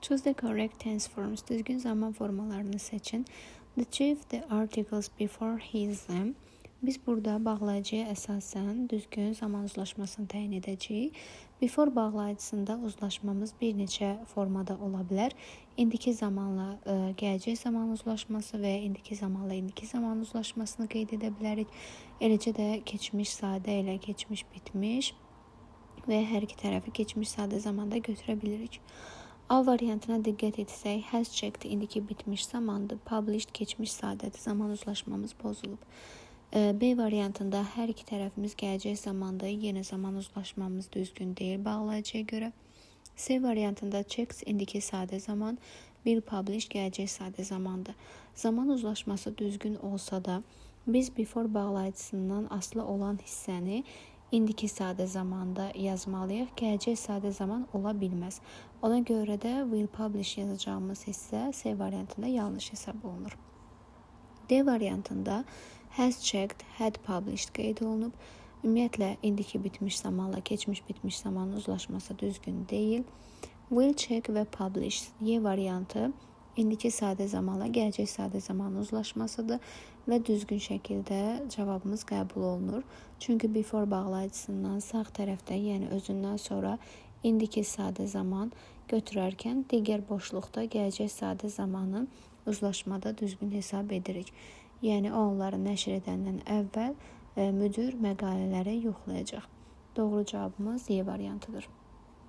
Choose the correct tense forms. Düzgün zaman formalarını seçin. The chief the articles before his them. Biz burada bağlayıcıya əsasən düzgün zaman uzlaşmasını təyin edəcəyik. Before bağlayıcısında uzlaşmamız bir neçə formada ola bilər. İndiki zamanla gələcək zaman uzlaşması və indiki zamanla indiki zaman uzlaşmasını qeyd edə bilərik. Eləcə də keçmiş sadə ilə keçmiş bitmiş və hər iki tərəfi keçmiş sadə zamanda götürə bilirik. A variantına diqqət etsək, has checked indiki bitmiş zamandır, published keçmiş sadədir, zaman uzlaşmamız pozulub. B variantında hər iki tərəfimiz gələcək zamandır, yenə zaman uzlaşmamız düzgün deyil bağlayıcıya görə. C variantında checked indiki sadə zaman, will published gələcək sadə zamandır. Zaman uzlaşması düzgün olsa da, biz before bağlayıcısından asılı olan hissəni indiki sadə zamanda yazmalıyıq. Gələcək sadə zaman ola bilməz. Ona görə də will publish yazacağımız hissə C variantında yanlış hesab olunur. D variantında has checked, had published qeyd olunub. Ümumiyyətlə, indiki bitmiş zamanla keçmiş bitmiş zamanın uzlaşması düzgün deyil. Will check və publish Y variantı indiki sadə zamanla gələcək sadə zamanın uzlaşmasıdır və düzgün şəkildə cavabımız qəbul olunur. Çünki before bağlayıcısından sağ tərəfdə, yəni özündən sonra indiki sadə zaman götürərkən digər boşluqda gələcək sadə zamanı uzlaşmada düzgün hesab edirik. Yəni onları nəşr edəndən əvvəl müdir məqalələri yoxlayacaq. Doğru cavabımız Y variantıdır.